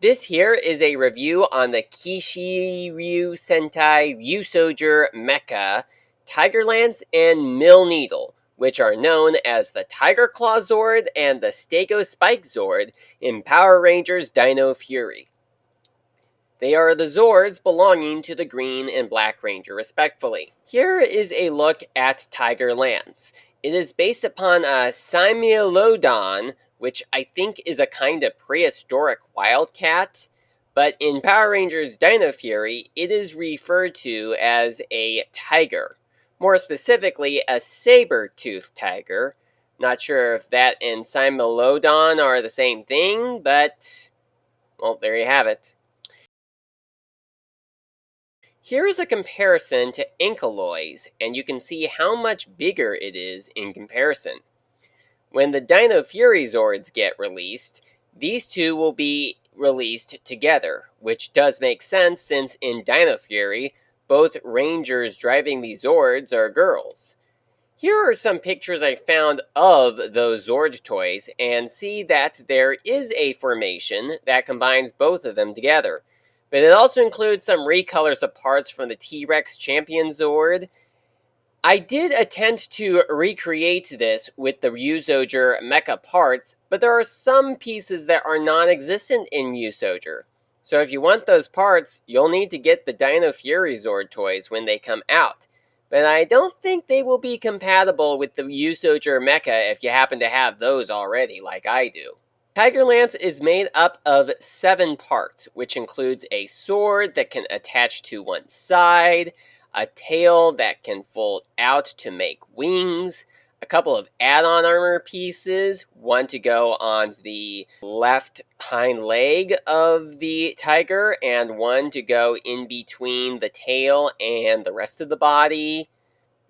This here is a review on the Kishiryu Sentai Ryusoulger Mecha, Tigerlance, and Milneedle, which are known as the Tiger Claw Zord and the Stego Spike Zord in Power Rangers Dino Fury. They are the Zords belonging to the Green and Black Ranger, respectively. Here is a look at Tigerlance. It is based upon a Similodon, which I think is a kind of prehistoric wildcat, but in Power Rangers Dino Fury, it is referred to as a tiger. More specifically, a Sabretooth tiger. Not sure if that and Similodon are the same thing, but, well, there you have it. Here is a comparison to Ankyloids, and you can see how much bigger it is in comparison. When the Dino Fury Zords get released, these two will be released together, which does make sense since in Dino Fury, both Rangers driving the Zords are girls. Here are some pictures I found of those Zord toys, and see that there is a formation that combines both of them together. But it also includes some recolors of parts from the T-Rex Champion Zord. I did attempt to recreate this with the Ryusoulger Mecha parts, but there are some pieces that are non-existent in Ryusoulger. So if you want those parts, you'll need to get the Dino Fury Zord toys when they come out. But I don't think they will be compatible with the Ryusoulger Mecha if you happen to have those already, like I do. Tigerlance is made up of 7 parts, which includes a sword that can attach to one side, a tail that can fold out to make wings, a couple of add-on armor pieces, one to go on the left hind leg of the tiger, and one to go in between the tail and the rest of the body,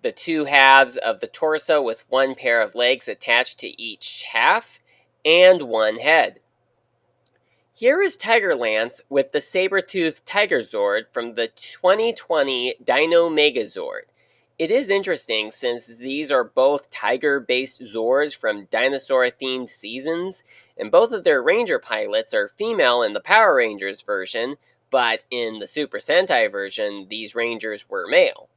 the 2 halves of the torso with one pair of legs attached to each half, and one head. Here is Tigerlance with the Sabretooth Tiger Zord from the 2020 Dino Megazord. It is interesting since these are both tiger-based Zords from dinosaur-themed seasons, and both of their Ranger pilots are female in the Power Rangers version, but in the Super Sentai version, these Rangers were male.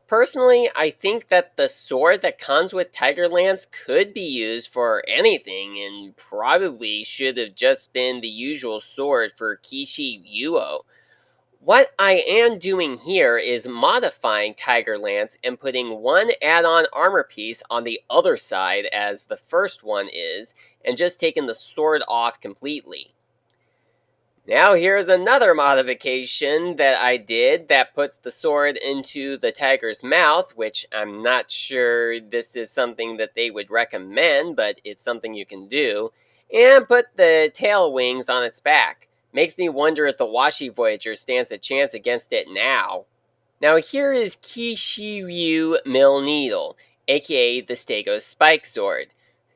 Personally, I think that the sword that comes with Tigerlance could be used for anything and probably should have just been the usual sword for Kishiryu. What I am doing here is modifying Tigerlance and putting one add-on armor piece on the other side as the first one is, and just taking the sword off completely. Now here's another modification that I did that puts the sword into the tiger's mouth, which I'm not sure this is something that they would recommend, but it's something you can do, and put the tail wings on its back. Makes me wonder if the Washi Voyager stands a chance against it now. Now here is Kishiryu Milneedle, aka the Stego Spike Zord,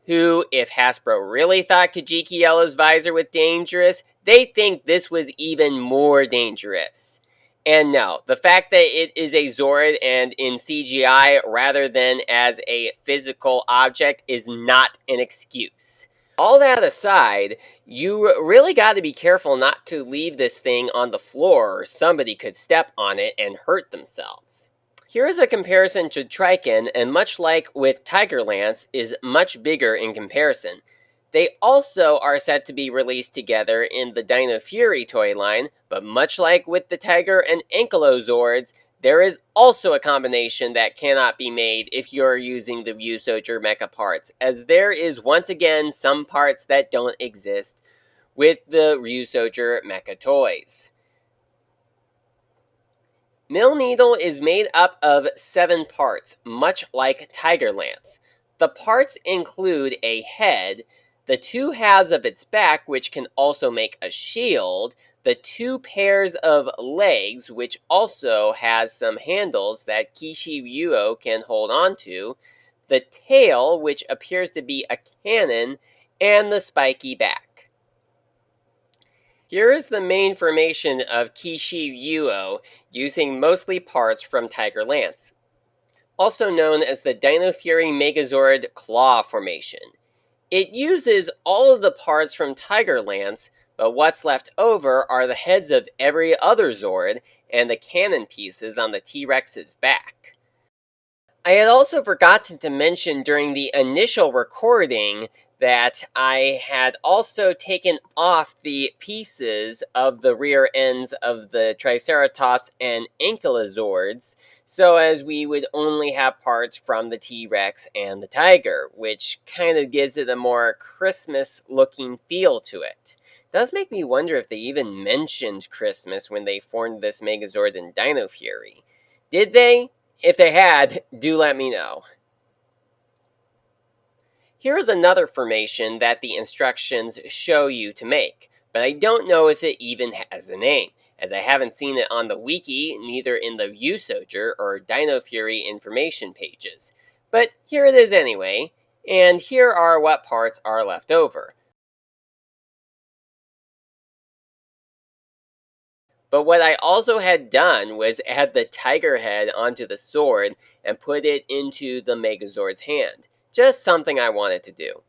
who, if Hasbro really thought Kajiki Yellow's visor was dangerous, they think this was even more dangerous. And no, the fact that it is a Zord and in CGI rather than as a physical object is not an excuse. All that aside, you really got to be careful not to leave this thing on the floor or somebody could step on it and hurt themselves. Here is a comparison to Triken, and much like with Tigerlance, is much bigger in comparison. They also are set to be released together in the Dino Fury toy line, but much like with the Tiger and Ankylozords, there is also a combination that cannot be made if you're using the Ryusoulger Mecha parts, as there is once again some parts that don't exist with the Ryusoulger Mecha toys. Milneedle is made up of 7 parts, much like Tigerlance. The parts include a head, the 2 halves of its back, which can also make a shield, the 2 pairs of legs, which also has some handles that Kishiryu can hold onto, the tail, which appears to be a cannon, and the spiky back. Here is the main formation of Kishiryu, using mostly parts from Tigerlance, also known as the Dino Fury Megazord Claw formation. It uses all of the parts from Tigerlance, but what's left over are the heads of every other Zord and the cannon pieces on the T-Rex's back. I had also forgotten to mention during the initial recording that I had also taken off the pieces of the rear ends of the Triceratops and Ankylozords, so as we would only have parts from the T-Rex and the Tiger, which kind of gives it a more Christmas-looking feel to it. It does make me wonder if they even mentioned Christmas when they formed this Megazord in Dino Fury. Did they? If they had, do let me know. Here is another formation that the instructions show you to make, but I don't know if it even has a name, as I haven't seen it on the wiki, neither in the Ryusoulger or Dino Fury information pages. But here it is anyway, and here are what parts are left over. But what I also had done was add the tiger head onto the sword and put it into the Megazord's hand. Just something I wanted to do.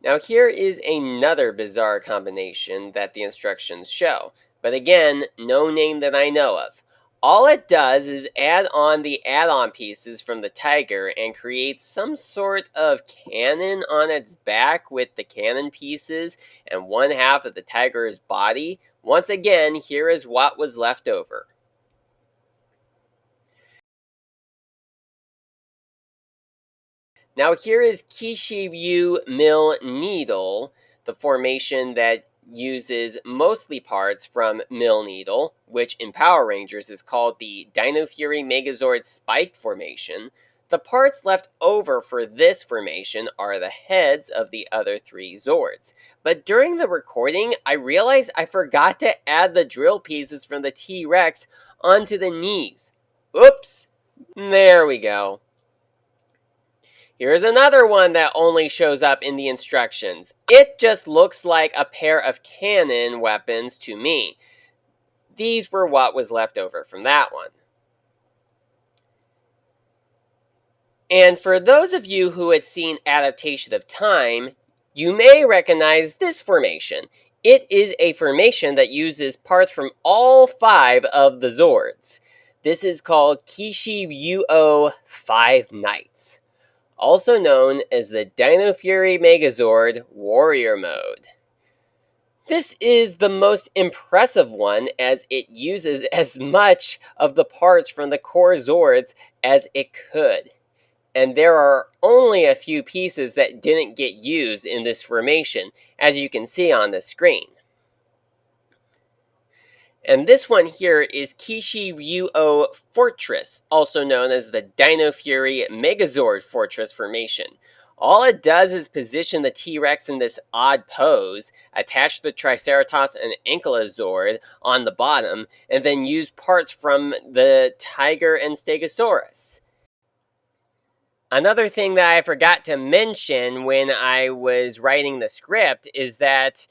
Now here is another bizarre combination that the instructions show, but again, no name that I know of. All it does is add on the add-on pieces from the tiger and create some sort of cannon on its back with the cannon pieces and one half of the tiger's body. Once again, here is what was left over. Now here is Kishiryu Milneedle, the formation that uses mostly parts from Milneedle, which in Power Rangers is called the Dino Fury Megazord Spike Formation. The parts left over for this formation are the heads of the other three Zords. But during the recording, I realized I forgot to add the drill pieces from the T-Rex onto the knees. Oops! There we go. Here's another one that only shows up in the instructions. It just looks like a pair of cannon weapons to me. These were what was left over from that one. And for those of you who had seen Adaptation of Time, you may recognize this formation. It is a formation that uses parts from all 5 of the Zords. This is called Kishiryu 5 Knights, also known as the Dino Fury Megazord Warrior Mode. This is the most impressive one as it uses as much of the parts from the core Zords as it could. And there are only a few pieces that didn't get used in this formation, as you can see on the screen. And this one here is Kishiryu Fortress, also known as the Dino Fury Megazord Fortress formation. All it does is position the T-Rex in this odd pose, attach the Triceratops and Ankylozord on the bottom, and then use parts from the Tiger and Stegosaurus. Another thing that I forgot to mention when I was writing the script is that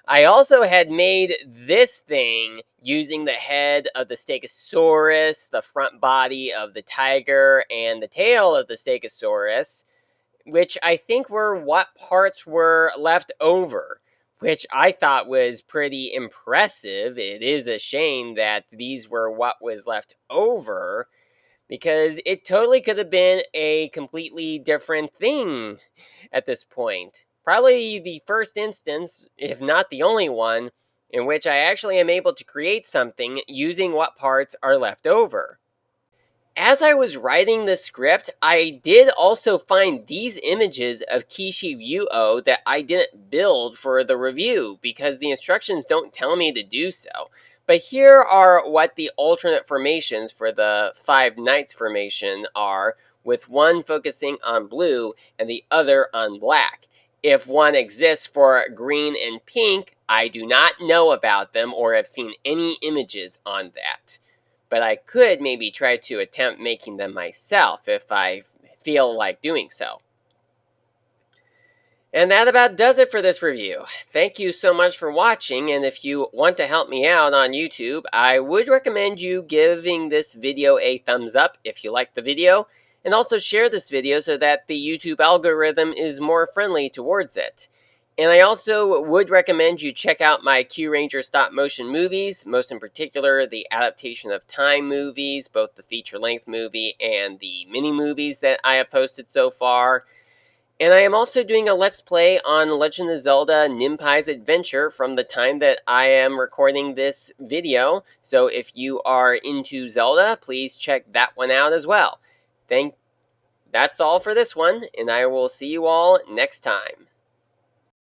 I also had made this thing using the head of the Stegosaurus, the front body of the tiger, and the tail of the Stegosaurus, which I think were what parts were left over, which I thought was pretty impressive. It is a shame that these were what was left over, because it totally could have been a completely different thing at this point. Probably the first instance, if not the only one, in which I actually am able to create something using what parts are left over. As I was writing the script, I did also find these images of Kishiryu that I didn't build for the review because the instructions don't tell me to do so. But here are what the alternate formations for the 5 Knights formation are, with one focusing on blue and the other on black. If one exists for green and pink, I do not know about them or have seen any images on that. But I could maybe try to attempt making them myself if I feel like doing so. And that about does it for this review. Thank you so much for watching, and if you want to help me out on YouTube, I would recommend you giving this video a thumbs up if you like the video, and also share this video so that the YouTube algorithm is more friendly towards it. And I also would recommend you check out my Q Ranger stop motion movies, most in particular the adaptation of Time movies, both the feature length movie and the mini movies that I have posted so far. And I am also doing a Let's Play on Legend of Zelda Ninpai's Adventure from the time that I am recording this video. So if you are into Zelda, please check that one out as well. That's all for this one, and I will see you all next time.